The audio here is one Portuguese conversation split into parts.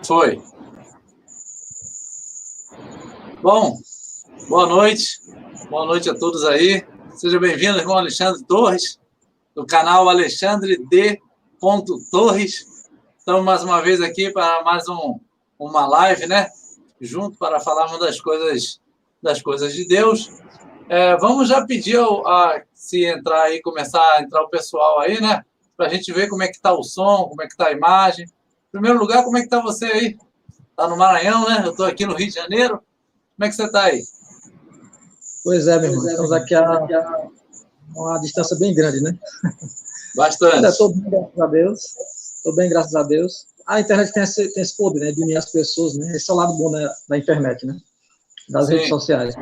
Foi. Bom, boa noite. Boa noite a todos aí. Seja bem-vindo, irmão Alexandre Torres, do canal Alexandre D. Torres. Estamos mais uma vez aqui para mais uma live, né? Junto para falarmos das coisas de Deus. Vamos já pedir se entrar aí, começar a entrar o pessoal aí, né? Para a gente ver como é que está o som, como é que está a imagem. Em primeiro lugar, como é que está você aí? Está no Maranhão, né? Eu estou aqui no Rio de Janeiro. Como é que você está aí? Pois é, meu irmão. Estamos aqui a uma distância bem grande, né? Bastante. Estou bem, graças a Deus. Estou bem, graças a Deus. A internet tem esse poder, né? De unir as pessoas, né? Esse é o lado bom da internet, né? Das redes sociais.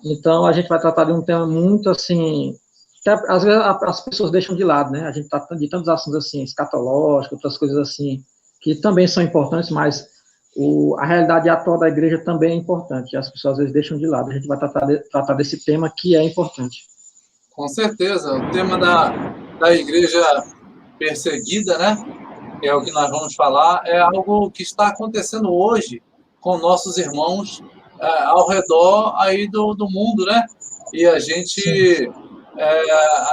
Então, a gente vai tratar de um tema muito, assim... que às vezes as pessoas deixam de lado, né? A gente está de tantos assuntos, assim, escatológicos, outras coisas, assim, que também são importantes, mas a realidade atual da igreja também é importante. As pessoas, às vezes, deixam de lado. A gente vai tratar desse tema que é importante. Com certeza. O tema da igreja perseguida, né? Que é o que nós vamos falar, é algo que está acontecendo hoje com nossos irmãos ao redor aí do mundo, né? E a gente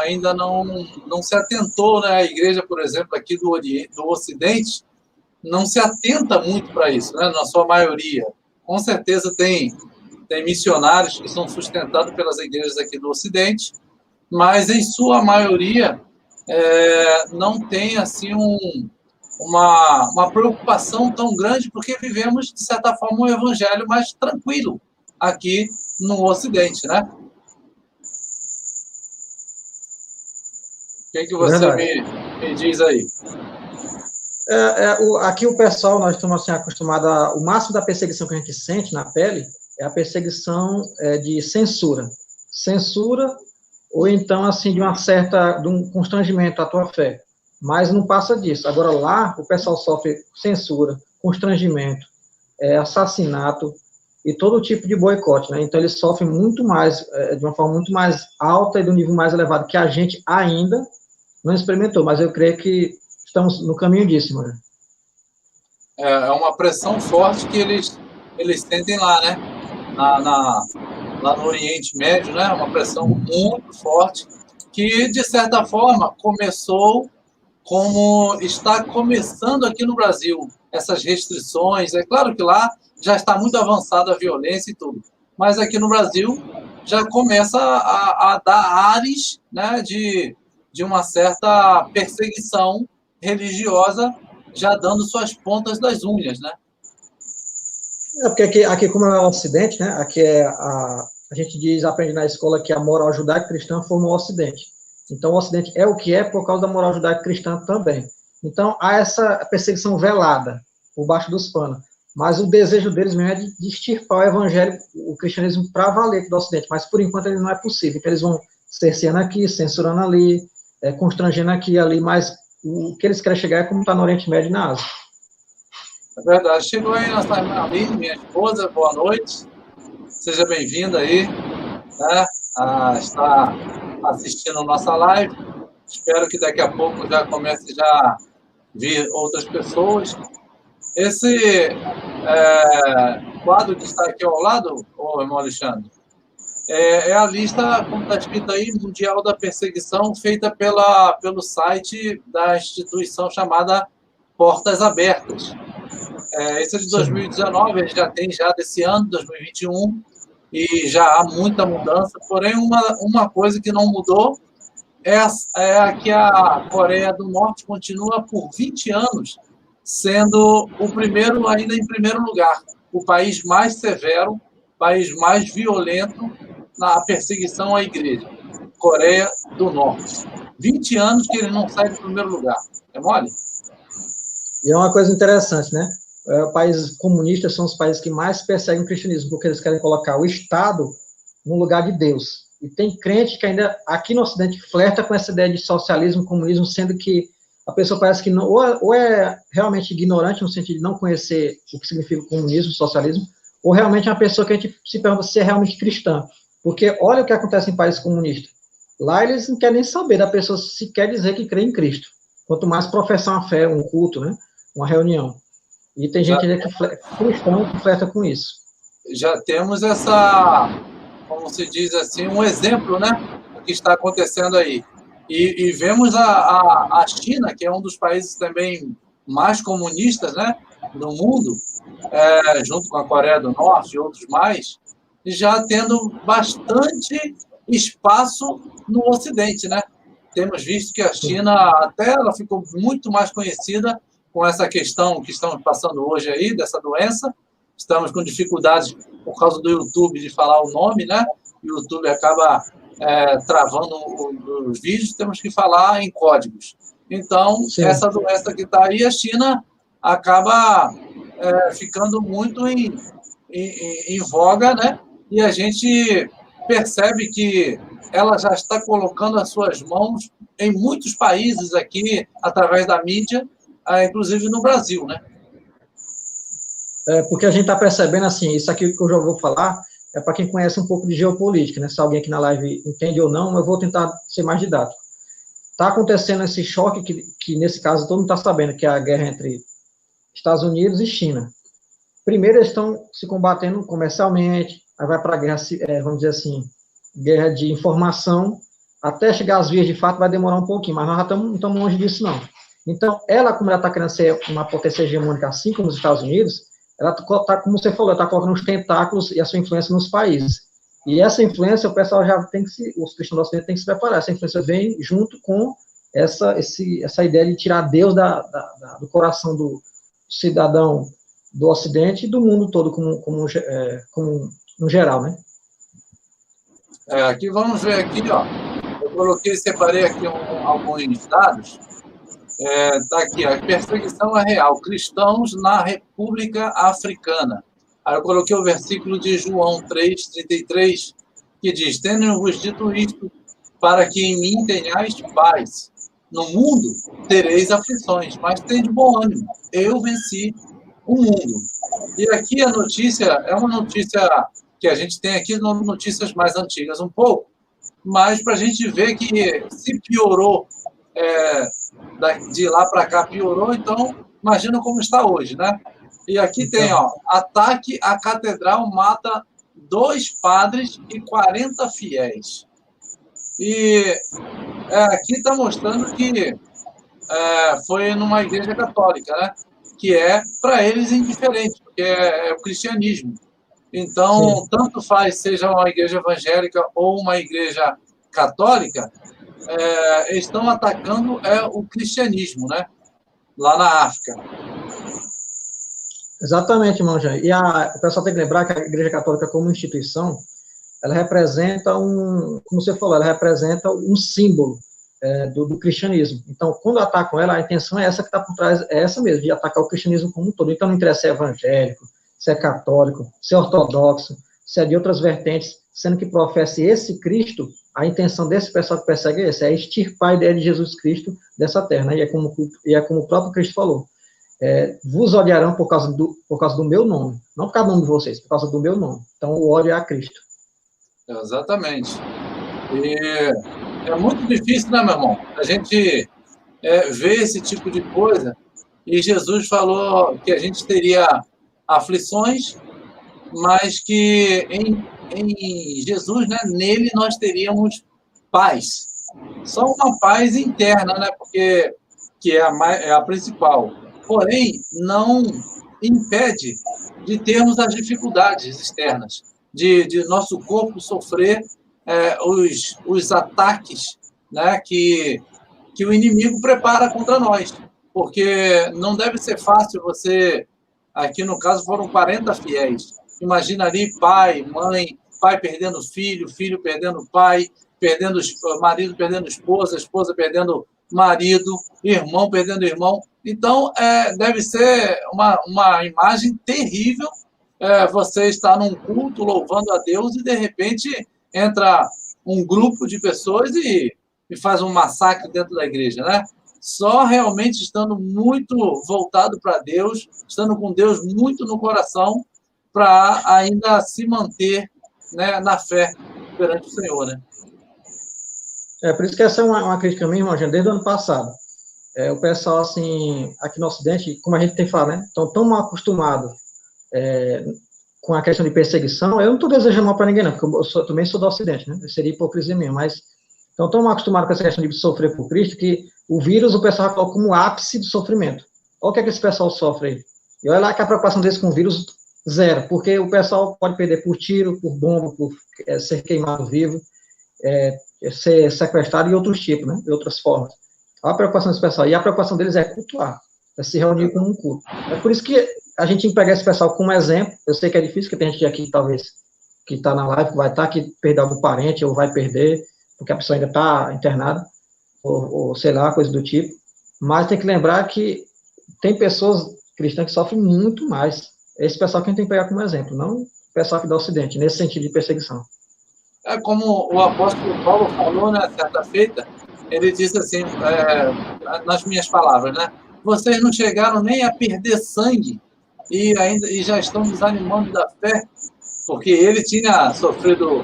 ainda não se atentou, né? A igreja, por exemplo, aqui do Ocidente, não se atenta muito para isso, né? Na sua maioria. Com certeza tem missionários que são sustentados pelas igrejas aqui do Ocidente, mas em sua maioria não tem assim uma preocupação tão grande, porque vivemos, de certa forma, um evangelho mais tranquilo aqui no Ocidente, né? O que você me diz aí? Aqui o pessoal, nós estamos assim, acostumados o máximo da perseguição que a gente sente na pele é a perseguição de censura. Censura, ou então, assim, de um constrangimento à tua fé. Mas não passa disso. Agora, lá, o pessoal sofre censura, constrangimento, assassinato e todo tipo de boicote, né? Então, eles sofrem muito mais, de uma forma muito mais alta e de um nível mais elevado, que a gente ainda não experimentou, mas eu creio que estamos no caminho disso, mano. É uma pressão forte que eles sentem lá, né? Lá no Oriente Médio, né? Uma pressão muito forte que, de certa forma, começou como está começando aqui no Brasil. Essas restrições, é claro que lá já está muito avançada a violência e tudo, mas aqui no Brasil já começa a dar ares, né, de uma certa perseguição religiosa, já dando suas pontas das unhas, né? Porque aqui como é o Ocidente, né? Aqui a gente aprende na escola que a moral judaico-cristã forma o Ocidente. Então, o Ocidente é o que é por causa da moral judaico-cristã também. Então, há essa perseguição velada, por baixo dos panos. Mas o desejo deles mesmo é de extirpar o evangelho, o cristianismo para valer do Ocidente. Mas, por enquanto, ele não é possível. Então, eles vão cerceando aqui, censurando ali, constrangendo aqui e ali. Mas o que eles querem chegar é como está no Oriente Médio e na Ásia. É verdade. Chegou aí nossa irmã Aline, minha esposa. Boa noite. Seja bem-vinda aí, né? Está assistindo a nossa live. Espero que daqui a pouco já comece a vir outras pessoas. Esse quadro que está aqui ao lado, irmão Alexandre, é a lista, como está escrito aí, mundial da perseguição, feita pelo site da instituição chamada Portas Abertas. Esse é de 2019, ele já tem desse ano, 2021, e já há muita mudança. Porém, uma coisa que não mudou é que a Coreia do Norte continua por 20 anos sendo o primeiro, ainda em primeiro lugar, o país mais severo, país mais violento na perseguição à igreja. Coreia do Norte. 20 anos que ele não sai do primeiro lugar. É mole? E é uma coisa interessante, né? Países comunistas são os países que mais perseguem o cristianismo, porque eles querem colocar o Estado no lugar de Deus. E tem crente que ainda, aqui no Ocidente, flerta com essa ideia de socialismo, comunismo, sendo que a pessoa parece que não, ou é realmente ignorante, no sentido de não conhecer o que significa comunismo, socialismo, ou realmente é uma pessoa que a gente se pergunta se é realmente cristã. Porque olha o que acontece em países comunistas. Lá eles não querem nem saber da pessoa se quer dizer que crê em Cristo. Quanto mais professar uma fé, um culto, né? Uma reunião. E tem gente ainda cristão que flerta com isso. Já temos essa, como se diz assim, um exemplo, né, do que está acontecendo aí. E vemos a China, que é um dos países também mais comunistas, né, do mundo, junto com a Coreia do Norte e outros mais, já tendo bastante espaço no Ocidente, né? Temos visto que a China, até ela ficou muito mais conhecida com essa questão que estamos passando hoje aí, dessa doença. Estamos com dificuldades por causa do YouTube de falar o nome, né? O YouTube acaba travando os vídeos, temos que falar em códigos. Então, Sim. essa doença que está aí, a China acaba ficando muito em voga, né? E a gente percebe que ela já está colocando as suas mãos em muitos países aqui, através da mídia, inclusive no Brasil, né? Porque a gente está percebendo, assim, isso aqui que eu já vou falar, é para quem conhece um pouco de geopolítica, né? Se alguém aqui na live entende ou não, eu vou tentar ser mais didático. Está acontecendo esse choque que, nesse caso, todo mundo está sabendo, que é a guerra entre Estados Unidos e China. Primeiro, eles estão se combatendo comercialmente, aí vai para a guerra, vamos dizer assim, guerra de informação, até chegar às vias de fato vai demorar um pouquinho, mas nós já não estamos longe disso, não. Então, como ela está querendo ser uma potência hegemônica, assim como os Estados Unidos, ela está, como você falou, está colocando os tentáculos e a sua influência nos países. E essa influência, o pessoal já tem que os cristãos do Ocidente têm que se preparar. Essa influência vem junto com essa ideia de tirar Deus do coração do cidadão do Ocidente e do mundo todo, como no geral, né? Aqui vamos ver aqui, ó. Eu separei aqui alguns dados. Está aqui, a perseguição é real. Cristãos na República Africana. Aí eu coloquei o versículo de João 3:33, que diz: Tendo-vos dito isto, para que em mim tenhais paz. No mundo tereis aflições, mas tende bom ânimo. Eu venci o mundo. E aqui a notícia é uma notícia que a gente tem aqui, notícias mais antigas um pouco, mas para a gente ver que se piorou, de lá para cá piorou, então imagina como está hoje, né? E aqui tem, ó, ataque à catedral mata 2 padres e 40 fiéis. E aqui está mostrando que foi numa igreja católica, né? Que para eles, indiferente, porque é o cristianismo. Então, sim, tanto faz, seja uma igreja evangélica ou uma igreja católica, estão atacando o cristianismo, né? Lá na África. Exatamente, irmão Jean. E o pessoal tem que lembrar que a Igreja Católica, como instituição, ela representa como você falou, ela representa um símbolo do cristianismo. Então, quando atacam ela, a intenção é essa que está por trás, é essa mesmo, de atacar o cristianismo como um todo. Então, não interessa se é evangélico, se é católico, se é ortodoxo, se é de outras vertentes, sendo que professa esse Cristo, a intenção desse pessoal que persegue é extirpar a ideia de Jesus Cristo dessa terra, né? E é como o próprio Cristo falou. Vos odiarão por causa do meu nome, não por causa do nome de vocês, por causa do meu nome. Então, o ódio é a Cristo. Exatamente. E é muito difícil, né, meu irmão? A gente ver esse tipo de coisa. E Jesus falou que a gente teria aflições, mas que em Jesus, né, nele nós teríamos paz. Só uma paz interna, né, porque que é a principal. Porém, não impede de termos as dificuldades externas, de nosso corpo sofrer os ataques, né, que o inimigo prepara contra nós. Porque não deve ser fácil você... Aqui, no caso, foram 40 fiéis. Imagina ali pai, mãe, pai perdendo filho, filho perdendo pai, marido perdendo esposa, esposa perdendo marido, irmão perdendo irmão. Então, deve ser uma imagem terrível você estar num culto louvando a Deus e, de repente, entra um grupo de pessoas e faz um massacre dentro da igreja, né? Só realmente estando muito voltado para Deus, estando com Deus muito no coração, para ainda se manter, né, na fé perante o Senhor, né? Por isso que essa é uma crítica minha, irmão, desde o ano passado. o pessoal, assim, aqui no Ocidente, como a gente tem falado, né, estão tão mal acostumados com a questão de perseguição. Eu não estou desejando mal para ninguém, não, porque também sou do Ocidente, né, seria hipocrisia minha, mas estão tão mal acostumados com essa questão de sofrer por Cristo, que o vírus o pessoal coloca como ápice do sofrimento. Olha o que é que esse pessoal sofre aí. E olha lá que a preocupação deles com o vírus, zero, porque o pessoal pode perder por tiro, por bomba, por ser queimado vivo, ser sequestrado e outros tipos, né, de outras formas. Olha a preocupação desse pessoal. E a preocupação deles é cultuar, é se reunir como um culto. É por isso que a gente tem que pegar esse pessoal como exemplo. Eu sei que é difícil, porque tem gente aqui, talvez, que está na live, que vai estar, que perdeu algum parente, ou vai perder, porque a pessoa ainda está internada, ou sei lá, coisa do tipo. Mas tem que lembrar que tem pessoas cristãs que sofrem muito mais. Esse pessoal que a gente tem que pegar como exemplo, não o pessoal aqui do Ocidente, nesse sentido de perseguição. É como o apóstolo Paulo falou, né, certa feita, ele disse assim, nas minhas palavras, né? Vocês não chegaram nem a perder sangue e já estão desanimando da fé, porque ele tinha sofrido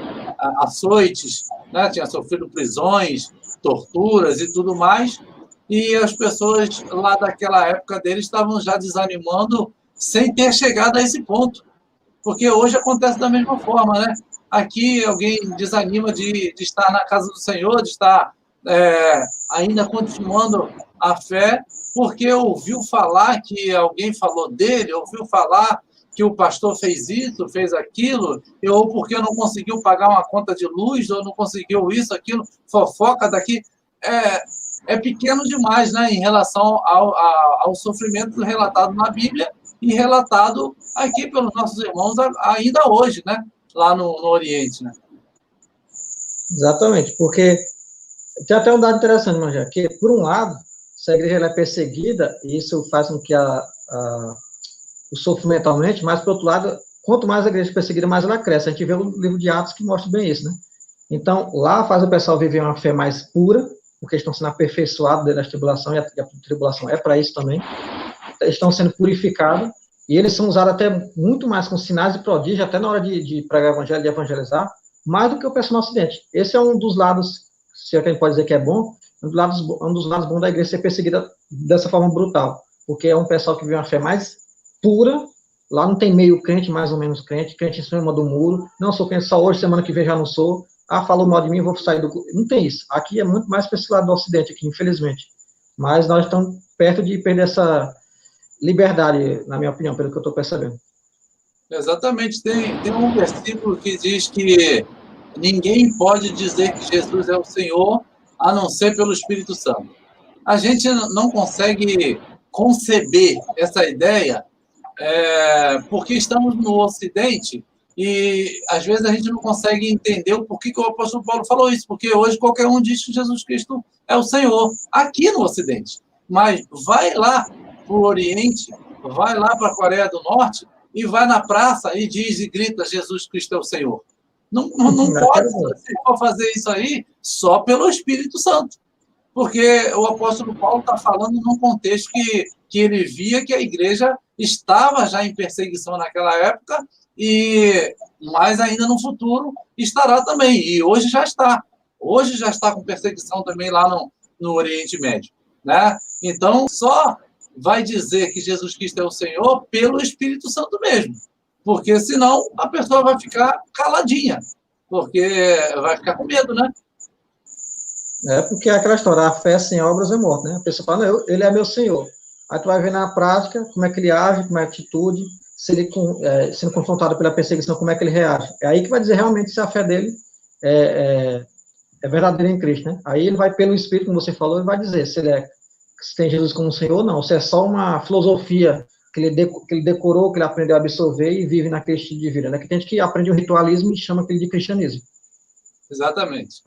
açoites, né, tinha sofrido prisões, torturas e tudo mais, e as pessoas lá daquela época dele estavam já desanimando sem ter chegado a esse ponto. Porque hoje acontece da mesma forma, né? Aqui alguém desanima de estar na casa do Senhor, de estar ainda continuando a fé, porque ouviu falar que alguém falou dele, ouviu falar que o pastor fez isso, fez aquilo, ou porque não conseguiu pagar uma conta de luz, ou não conseguiu isso, aquilo, fofoca daqui. É pequeno demais, né, em relação ao sofrimento relatado na Bíblia e relatado aqui pelos nossos irmãos ainda hoje, né, lá no Oriente, né? Exatamente, porque tem até um dado interessante, Manjá, que, por um lado, se a igreja é perseguida, e isso faz com que o sofrimento aumente, mas, por outro lado, quanto mais a igreja é perseguida, mais ela cresce. A gente vê o livro de Atos que mostra bem isso, né? Então, lá faz o pessoal viver uma fé mais pura, porque estão sendo aperfeiçoados dentro da tribulação, e a tribulação é para isso também. Estão sendo purificados, e eles são usados até muito mais com sinais e prodígios, até na hora de pregar o evangelho, de evangelizar, mais do que o pessoal no Ocidente. Esse é um dos lados, se é que a gente pode dizer que é bom, um dos lados bons da igreja ser perseguida dessa forma brutal, porque é um pessoal que vive uma fé mais pura. Lá não tem meio crente, mais ou menos crente em cima do muro, não sou crente só hoje, semana que vem já não sou, falou mal de mim, vou sair do... Não tem isso. Aqui é muito mais para esse lado do Ocidente, aqui, infelizmente. Mas nós estamos perto de perder essa liberdade, na minha opinião, pelo que eu estou percebendo. Exatamente. Tem um versículo que diz que ninguém pode dizer que Jesus é o Senhor a não ser pelo Espírito Santo. A gente não consegue conceber essa ideia porque estamos no Ocidente e às vezes a gente não consegue entender o porquê que o apóstolo Paulo falou isso, porque hoje qualquer um diz que Jesus Cristo é o Senhor, aqui no Ocidente. Mas vai lá para o Oriente, vai lá para a Coreia do Norte e vai na praça e diz e grita Jesus Cristo é o Senhor. Não pode, se for fazer isso aí, só pelo Espírito Santo. Porque o apóstolo Paulo está falando num contexto que ele via que a igreja estava já em perseguição naquela época, mas ainda no futuro estará também. E hoje já está. Hoje já está com perseguição também lá no Oriente Médio. Né? Então, só vai dizer que Jesus Cristo é o Senhor pelo Espírito Santo mesmo. Porque senão a pessoa vai ficar caladinha. Porque vai ficar com medo, né? Porque é aquela história, a fé sem obras é morta, né? A pessoa fala, não, ele é meu Senhor. Aí tu vai ver na prática como é que ele age, como é a atitude, se ele sendo confrontado pela perseguição, como é que ele reage. É aí que vai dizer realmente se a fé dele é verdadeira em Cristo, né? Aí ele vai pelo Espírito, como você falou, e vai dizer se tem Jesus como Senhor ou não, ou se é só uma filosofia que ele decorou, que ele aprendeu a absorver e vive naquele estilo de vida, né? Que tem gente que aprende o ritualismo e chama aquele de cristianismo. Exatamente.